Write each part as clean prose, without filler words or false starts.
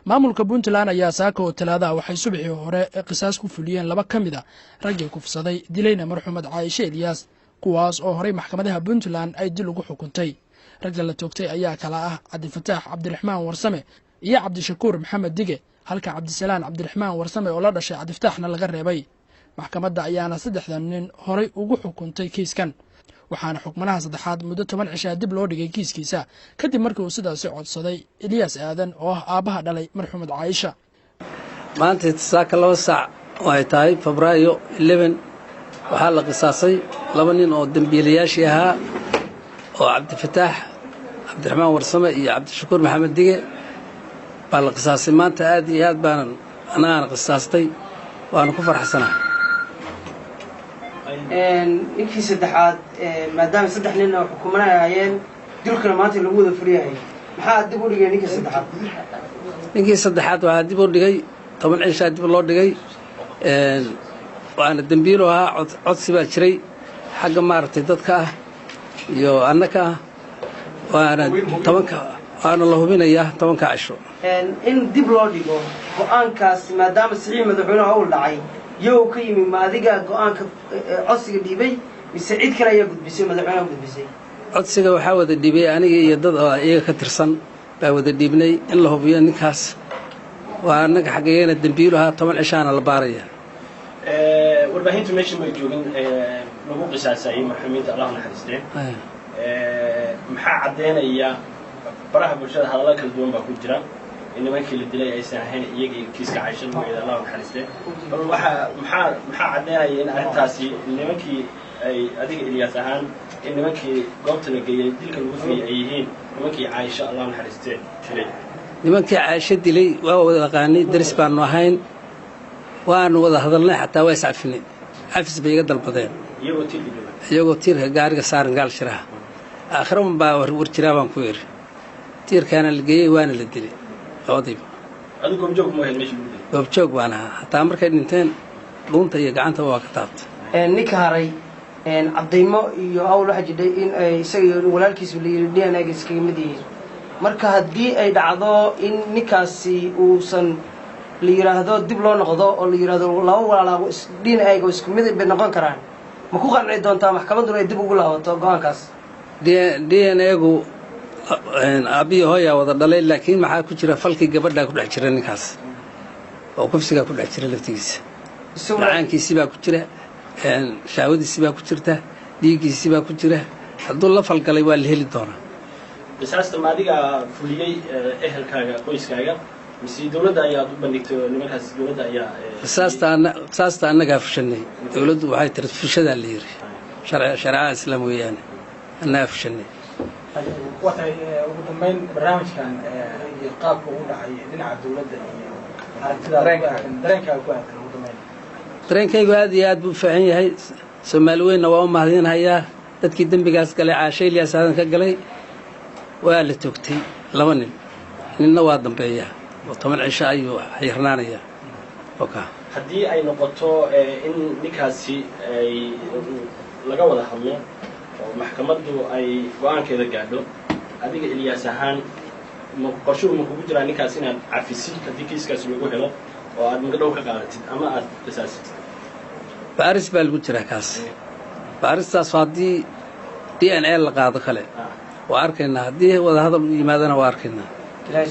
maamulka Puntland ayaa saaka oo talaada waxay subaxii hore qisaas ku fuliyeen laba kamid ah raggii kufsaday dilayna marxuumad Caaisha Ilyas kuwaas oo horey maxkamadaha Puntland ay dil ugu xukuntay ragga la toogtay ayaa kala ah Cabdifataax Cabdiraxmaan Warsame iyo Cabdishakuur Maxamed Dige halka Cabdisalaan Cabdiraxmaan Warsame oo la dhashay Cabdifataaxna laga reebay maxkamadda ayaana saddexdan nin horey ugu xukuntay kiiskan waxaana xukmanaha saddexaad muddo 10 cisho dib loo dhigay kiiskiisa kadib markii uu sidaas codsaday Ilyas Aadan oo ah aabaha dhalay marxuumad Caaisha maanta saaka 2 saac oo ay tahay Febraayo 11 waxaa la qisaasay laba nin oo dambiilayaashii ahaa oo Cabdifataax Cabdiraxmaan Warsame iyo Cabdishakuur Maxamed Dige baa la qisaasay maanta aad iyo aad baan anagana qisaastay waana ku faraxsanahay ninkii saddexaad maadaama saddex nin oo xukumanayeen dilkana maanta lagu wada furiyahay maxaa dib u dhigay ninkii saddexaad waxaa dib u dhigay 10 cisho dib loo dhigay waana dambiilo ahaa codsi baa jiray xagga maartay dadka ah iyo annaka waana 10 waana la hubinayaa 10 cisho in dib loo dhigo go'aankaas maadaama saxiix madaxweynaha uu dhacay yow ka yimi ma adiga go'aanka codsiga dhibay mise cid kale ayaa gudbisay madaxweynaha gudbisay codsiga waxaa wada dhibay aniga iyo dad iyaga ka tirsan baa wada dhibnay in la hubiyo ninkaas waa anaga xageeyna dambiilo ahaa 10 cishaana la baaraya warbaahintu meesha ma joogin lagu qisaasay maxamed Allah naxariistay maxaa cadeynaya baraha bulshada hadalada kala duwan baa ku jira in nimankii la dilay aysan ahayn iyaga kiiska Caaisha magaceeda Allah naxariistay bal maxaa cadeynaya in arrintaasi nimankii ay adiga Ilyas ahaan in nimankii goobta la geeyay dilka lagu fiiyay ay yihiin nimankii Caaisha Allah naxariistay dilay nimankii Caaisha dilay waa wada qaanay daris baan ahayn waan wada hadalnay xataa way saafinay afis bay iga dalbadeen iyagoo tiirka gaariga saaran gaal shiraha aakhirama baa war jiraa baan ku yiri tiirkaana la geeyay waana la dilay oodayba adigu joog ma helay meesha joog waana hataa markay dhinteen dhuunta iyo gacanta waa ka taabtay ninka haray cadeymo iyo awl waxa jiray in ay isaga walaalkiisu leeyahay DNA iskaga mid yihiin marka haddii ay dhacdo in ninkaasi uusan la yiraahdo dib loo noqdo oo la yiraahdo laba walaalo DNA isku mid bay noqon karaan ma ku qanci doontaa maxkamaddu ay dib ugu laabato go'aankaas DNA-gu abiyo hooya wada dhalay laakiin maxaa ku jira falkii gabadha ku dhex jira ninkaas oo kufsiga ku dhex jira laftigiisa lacaankiisii baa ku jira shaawadiisii baa ku jirta dhiiggiisii baa ku jira hadduu la falgalay waa la heli doonaa qisaasta maadiga fuliyay ehelkaaga qoyskaaga mise dawladda ayaa u bandhigtay nimankaas dawladda ayaa qisaasta annaga fushanay dawladdu waxay tirad fushada la yiri sharciga islaam weeyaan annaga fushanay waxay ugu dambeyn barnaamijkan iyo qaabka uu dhacay dhinaca dawladda iyo aragtida dareenka ku aadan ugu dambeyn dareenkaygu aad iyo aad buu faahan yahay Soomaali weyn waa u mahadinayaa dadkii dambigaas galay Caaisha Ilyas Aadan ka galay waa la toogtay laba ninna waa dambeeya oo 10 cisho ayuu xirnaanaya haddii ay noqoto in ninkaasi ay laga wada hadlo oo maxkamaddu ay go'aankeeda gaadho adiga Ilyas ahaan qorshuhu ma kugu jiraa ninkaas inaad cafisid haddii kiiskaas lagu helo oo aad magdhow ka qaadatid ama aad qisaasatid baaris baa lagu jiraa kaas baaristaas haddii DNA la qaado kale waa arkaynaa haddii wada hadal yimaadana waa arkaynaa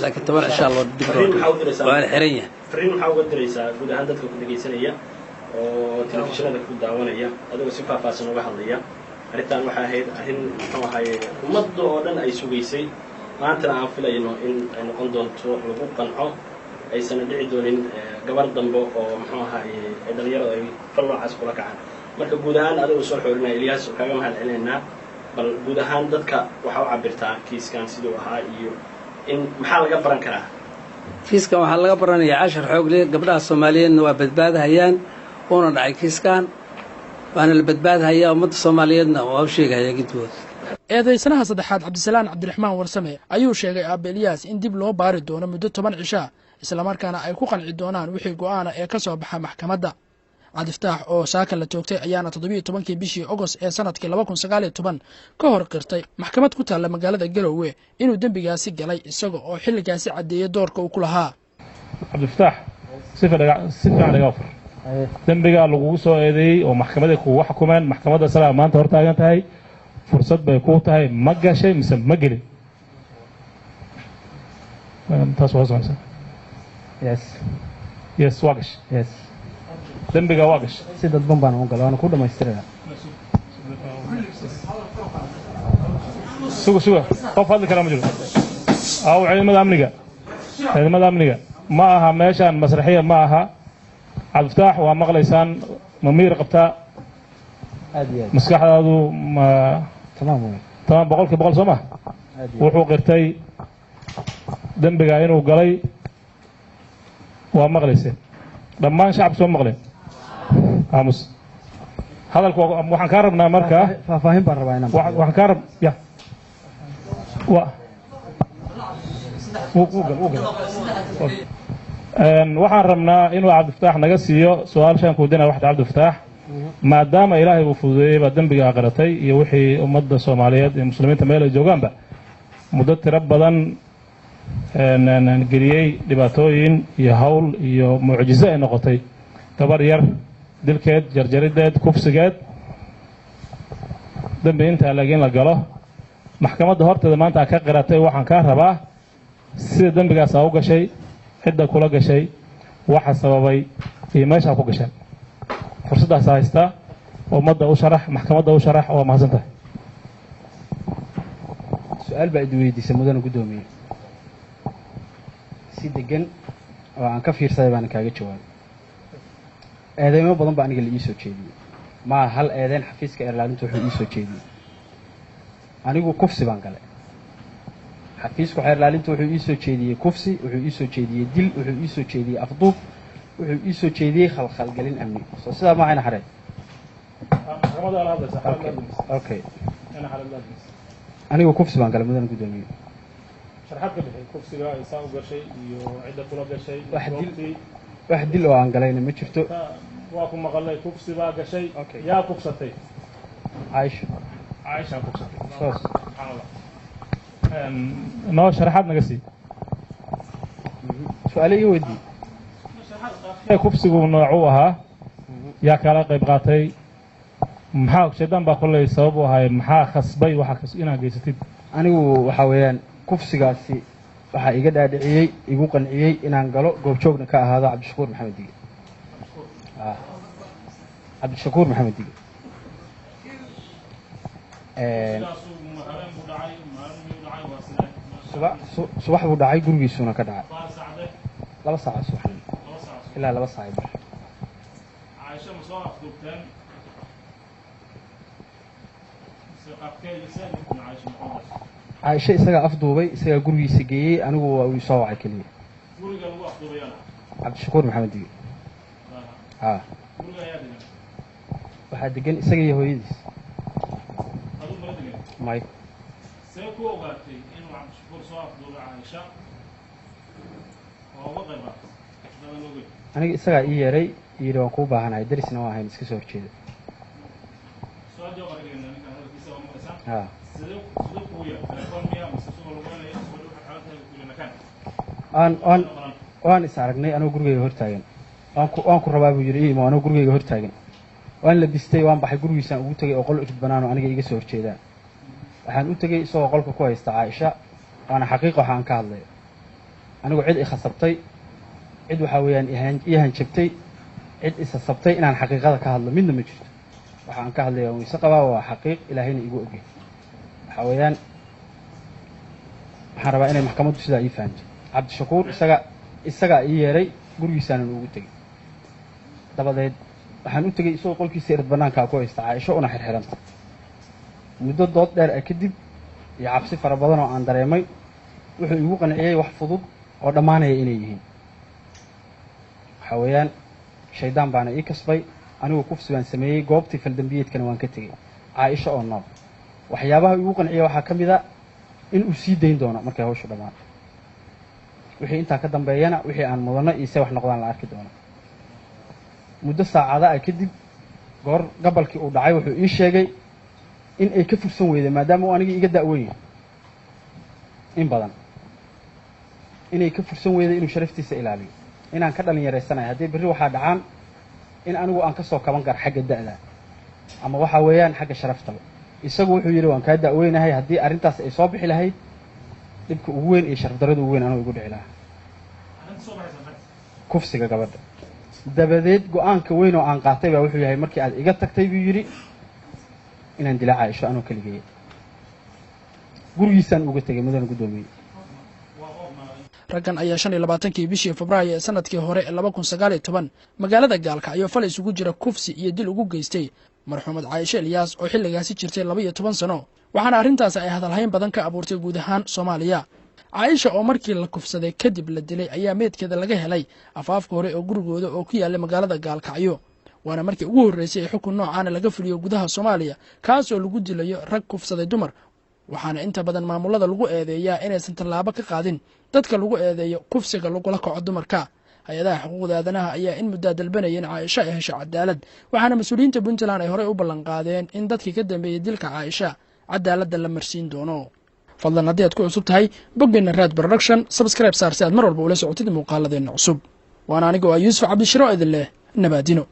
laakiin 10 insha Allah dib loo waa xiran yahay fariin maxaa uga diraysaa guud ahaan dadka ku dhageysanaya oo telefishinada ku daawanaya adigoo si faahfaahsan uga hadlaya arrintan waxay ahayd arrin muxuu ahaayey ummadda oo dhan ay sugaysay maantana aan filayno in ay noqon doonto lagu qanco aysan dhici doonin gabar dambe oo muxuu ahaayey dhalinyarada ay falwacaas kula kacaan marka guud ahaan adigu soo xoorinaya Ilyas kaaga mahad celinaynaa bal guud ahaan dadka waxa u cabirtaa kiiskan sidoo ahaa iyo in maxaa laga baran karaa kiiskan waxaa laga baranayaa 10 xoog leh gabdhaha Soomaaliyeedna waa badbaadahayaan oo dhacay kiiskan waana la badbaadhayaa ummadda Soomaaliyeedna waa u sheegaya gidwood eedaysanaha saddexaad Cabdisalaan Cabdiraxmaan Warsame ayuu sheegay Aabe Ilyas in dib loo baari doono muddo 10 cisho isla markaana ay ku qanci doonaan wixii go'aan ee ka soo baxa maxkamadda Cabdifataax oo saaka la toogtay ayaana 17 bishii August ee sanadkii 2019 ka hor qirtay maxkamad ku taala magaalada Garowe inuu dambigaasi galay isaga oo xilligaasi cadeeyay doorka uu ku lahaa cabdifataax si fiican dhiga fur dembiga lagugu soo eedeeyey oo maxkamaday kugu xukumeen maxkamadda salaam maanta hor taagan tahay fursad bay kuu tahay ma gashay mise ma gelin taas waa soo yes waa gashay dembiga waa gashay si dadban baan u galay waana ku dhamaystiraya suga qof hadli kara ma jiro aw ciidamada amniga ma aha meeshaan masraxiya ma aha cabdifataax waa maqlaysaan ma miyir qabtaa aad iyo aad maskaxdaadu ma tamaam boqolkiiba boqol soo ma wuxuu qirtay dembiga inuu galay waa maqlayseen dhammaan shacabka soo maqleen aamus hadalku waxaan kaa rabnaa markaa faahfaahin baan rabaa inaan waxaan kaa rab ya waxaan rabnaa inuu cabdifataax naga siiyo su-aal shan kuudina waxda cabdifataax maadaama ilaahay uu fududeeyey baa dembiga aqratay iyo wixii ummadda soomaaliyeed iyo muslimiinta meel ay joogaanba muddo tiro badan geliyey dhibaatooyin iyo hawl iyo mucjizo ay noqotay gabar yar dilkeed jarjarideed kufsigeed dembi intaa laakiin la galo maxkamadda horteeda maanta ka qiratay waxaan kaa rabaa sida dembigaasaa u gashay cidda kula gashay waxa sababay iyo meeshaa ku gasheen fursaddaas haystaa ummadda u sharax maxkamadda u sharax waa mahadsan tahay su-aal baa idi weydiisay mudana guddoomiye si degan oo aan ka fiirsaday baana kaaga jawaabay eedeymo badan baa aniga la ii soo jeediyey maa hal eedeyn xafiiska eerlaalinta wuxuu ii soo jeediyey anigu kufsi baan galay xafiisku xeerlaalinta wuxuu ii soo jeediyey kufsi wuxuu ii soo jeediyey dil wuxuu ii soo jeediyey afduub wuxuu ii soo jeediyey khalkhalgelin amni soo sidaa ma ayna xareen okay anigu kufsi baan galay mudana guddoomiye sharxaad ka bixi kufsiga ay saa u gashay iyo cidda kula gashay wax dil oo aan galayna ma jirto waa ku maqalay kufsi baa gashay yaa kufsatay caaisha kufsatay subxaanallah noo sharaxaad naga sii su-aale ii weydii kufsigu noocuu ahaa yaa kala qayb qaatay maxaa shaydaan baa kolley sabab u ahay maxaa khasbay waxa inaad geysatid anigu waxaa weeyaan kufsigaasi waxaa iga dhaadhiciyey igu qanciyey inaan galo goobjoogna ka ahaado cabdishakuur maxamed dige cabdishakuur maxamed dige subax buu dhacay gurigiisuuna ka dhacay 2 saac subaxnimo ilaa 2 saac bar caaisha isagaa afduubay isagaa gurigiisa geeyey anigu waa uu soo wacay keliya cabdishakuur maxamed dige waxaa degan isaga iyo hooyadiis may aniga isagaa ii yeeray yidhi waan kuu baahanahay darisna waa ahayn iska soo horjeeda waan is aragnay anoo gurigeyga hortaagan waan ku rabaa buu yidhi imo anoo gurigeyga hortaagan waan labistay waan baxay gurigiisaan ugu tegay oo qol cusub banaanoo aniga iga soo horjeedaan waxaan u tegey isagoo qolka ku haysta caaisha waana xaqiiqa waxa aan ka hadlayo anigu cid i khasabtay cid waxaa weeyaan ii hanjabtay cid isasabtay inaan xaqiiqada ka hadlo midna ma jirto waxa aan ka hadlaya wayse qabaa waa xaqiiq ilaahayna igu ogey waxaa weeyaan waxaan rabaa inay maxkamaddu sidaa ii fahanto cabdishakuur isagaa ii yeeray gurigiisaanan ugu tegey dabadeed waxaan u tegey isagoo qolkiisa irad banaankaa ku haysta caaisho una xirxiranta muddo dood dheer ah kadib iyo cabsi fara badan oo aan dareemay wuxuu igu qanciyey wax fudud oo dhammaanaya inay yihiin waxaa weeyaan shaydaan baana ii kasbay anigu kufsi baan sameeyey goobtii faldambiyeedkana waan ka tegey caaisho oo nool waxyaabaha igu qanciya waxaa ka mid a in uu sii dayn doono markay hawshu dhammaan wixii intaa ka dambeeyana wixii aan mudano iyo se wax noqdaan la arki doono muddo saacada ah kadib goor gabalkii uu dhacay wuxuu ii sheegay in ay ka fursan weyday maadaama uu anigii iga da'weyn yahay in badan inay ka fursan weyday inuu sharaftiisa ilaaliyo inaan ka dhalinyaraysanahay haddii berri waxaa dhacaan in anigu aan ka soo kaban karo xagga da'da ama waxa weeyaan xagga sharaftaba isagu wuxuu yidhi waan kaa da'weynahay haddii arrintaas ay soo bixi lahayd dhibka ugu weyn iyo sharafdarrada ugu weyn anuu igu dhici lahaa kufsiga gabadha dabadeed go-aanka weyn oo aan qaatay baa wuxuu yahay markii aad iga tagtay buu yidhi inaan dila Caaisho anoo kaligeeyay gurigiisaan uga tegay mudane gudoomiye raggan ayaa 25kii bishii Febraayo ee sanadkii hore ee 2019 magaalada Gaalkacyo fal isugu jira kufsi iyo dil ugu geystay marxuumad Caaisho Ilyas oo xilligaasi jirtay 12 sano waxaana arrintaas ay hadalhayn badan ka abuurtay guud ahaan Soomaaliya Caaisho oo markii la kufsaday kadib la dilay ayaa meedkeeda laga helay afaafka hore oo gurigooda oo ku yaala magaalada Gaalkacyo waana markii ugu horeysay xukun noocan laga fuliyo gudaha Soomaaliya kaas oo lagu dilayo rag kufsaday dumar waxaana inta badan maamulada lagu eedeeyaa inaysan tallaabo ka qaadin dadka lagu eedeeyo kufsiga lagu la kaco dumarka hay'adaha xuquuqda aadanaha ayaa in muddo dalbanayeen Caaisho ay hesho cadaalad waxaana mas'uuliyiinta Puntland ay hore u ballan qaadeen in dadkii ka dambeeyay dilka Caaisho cadaalad la marsiin doono fadlan haddii aad ku cusub tahay boggeena Raad Production subscribe saar si aad mar walba ula socotid muuqaaladeena cusub waana aniga oo Yuusuf Cabdi Shiro idin leh nabadino